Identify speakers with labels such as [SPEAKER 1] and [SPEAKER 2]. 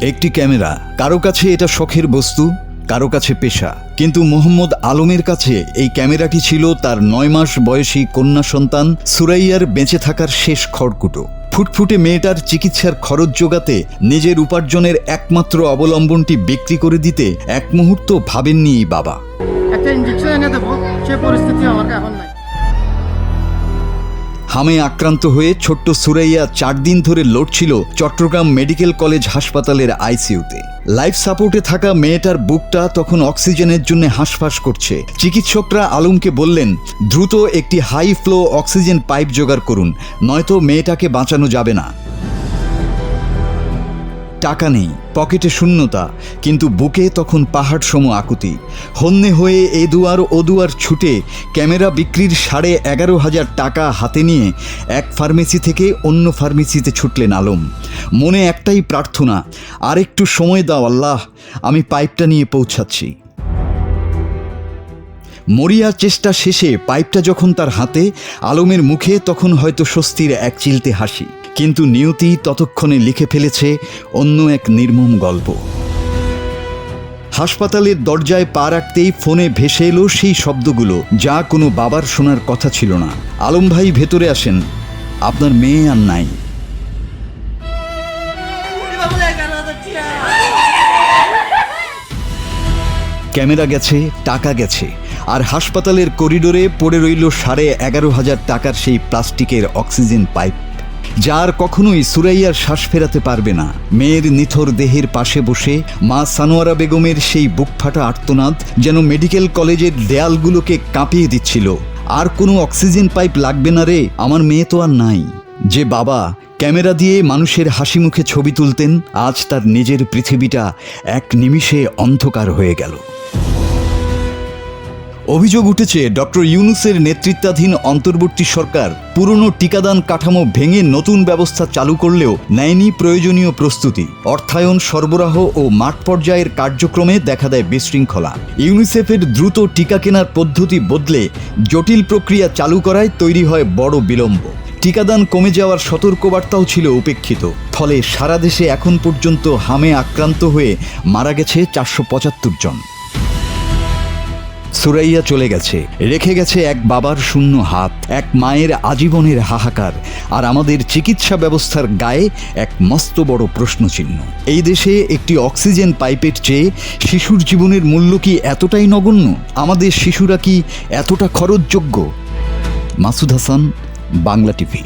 [SPEAKER 1] একটি ক্যামেরা, কারো কাছে এটা শখের বস্তু, কারো কাছে পেশা, কিন্তু মোহাম্মদ আলমের কাছে এই ক্যামেরাটি ছিল তার 9 মাস বয়সী কন্যা সন্তান সুরাইয়ার বেঁচে থাকার শেষ খড়কুটো। ফুটফুটে মেয়েটার চিকিৎসার খরচ জোগাতে নিজের উপার্জনের একমাত্র অবলম্বনটি বিক্রি করে দিতে এক মুহূর্ত ভাবেননি এই বাবা।
[SPEAKER 2] একটা ইনজেকশন এনে দেবো, সে পরিস্থিতি আমার এখন নাই।
[SPEAKER 1] হামে আক্রান্ত হয়ে ছোট্ট সুরাইয়া 4 দিন ধরে লড়ছিল চট্টগ্রাম মেডিকেল কলেজ হাসপাতালের আইসিইউতে। লাইফ সাপোর্টে থাকা মেয়েটার বুকটা তখন অক্সিজেনের জন্য হাঁসফাঁস করছে। চিকিৎসকরা আলমকে বললেন, দ্রুত একটি হাই ফ্লো অক্সিজেন পাইপ জোগাড় করুন, নয়তো মেয়েটাকে বাঁচানো যাবে না। টাকা নেই, পকেটে শূন্যতা, কিন্তু বুকে তখন পাহাড় সম আকুতি। হন্যে হয়ে এ দুয়ার ও দুয়ার ছুটে ক্যামেরা বিক্রির 11,500 টাকা হাতে নিয়ে এক ফার্মেসি থেকে অন্য ফার্মেসিতে ছুটলেন আলম। মনে একটাই প্রার্থনা, আর একটু সময় দাও আল্লাহ, আমি পাইপটা নিয়ে পৌঁছাচ্ছি। মরিয়া চেষ্টা শেষে পাইপটা যখন তার হাতে, আলমের মুখে তখন হয়তো স্বস্তির এক চিলতে হাসি, কিন্তু নিয়তি ততক্ষণে লিখে ফেলেছে অন্য এক নির্মম গল্প। হাসপাতালের দরজায় পা রাখতেই ফোনে ভেসে এলো সেই শব্দগুলো, যা কোনো বাবার শোনার কথা ছিল না। আলম ভাই, ভেতরে আসেন, আপনার মেয়ে আর নাই। ক্যামেরা গেছে, টাকা গেছে, আর হাসপাতালের করিডোরে পড়ে রইল 11,500 টাকার সেই প্লাস্টিকের অক্সিজেন পাইপ, যার কখনোই সুরাইয়ার শ্বাস ফেরাতে পারবে না। মেয়ের নিথর দেহের পাশে বসে মা সানোয়ারা বেগমের সেই বুকফাটা আর্তনাদ যেন মেডিকেল কলেজের দেয়ালগুলোকে কাঁপিয়ে দিচ্ছিল। আর কোনো অক্সিজেন পাইপ লাগবে না রে, আমার মেয়ে তো আর নাই। যে বাবা ক্যামেরা দিয়ে মানুষের হাসি মুখে ছবি তুলতেন, আজ তার নিজের পৃথিবীটা এক নিমিষে অন্ধকার হয়ে গেল। অভিযোগ উঠেছে, ডক্টর ইউনূসের নেতৃত্বাধীন অন্তর্বর্তী সরকার পুরনো টিকাদান কাঠামো ভেঙে নতুন ব্যবস্থা চালু করলেও নেয়নি প্রয়োজনীয় প্রস্তুতি। অর্থায়ন সরবরাহ ও মাঠ পর্যায়ের কার্যক্রমে দেখা দেয় বিশৃঙ্খলা। ইউনিসেফের দ্রুত টিকা কেনার পদ্ধতি বদলে জটিল প্রক্রিয়া চালু করায় তৈরি হয় বড় বিলম্ব। টিকাদান কমে যাওয়ার সতর্কবার্তাও ছিল উপেক্ষিত। ফলে সারা দেশে এখন পর্যন্ত হামে আক্রান্ত হয়ে মারা গেছে 475 জন। সুরাইয়া চলে গেছে, রেখে গেছে এক বাবার শূন্য হাত, এক মায়ের আজীবনের হাহাকার, আর আমাদের চিকিৎসা ব্যবস্থার গায়ে এক মস্ত বড় প্রশ্নচিহ্ন। এই দেশে একটি অক্সিজেন পাইপের চেয়ে শিশুর জীবনের মূল্য কি এতটাই নগণ্য? আমাদের শিশুরা কি এতটা খরচযোগ্য? মাসুদ হাসান, বাংলা টিভি।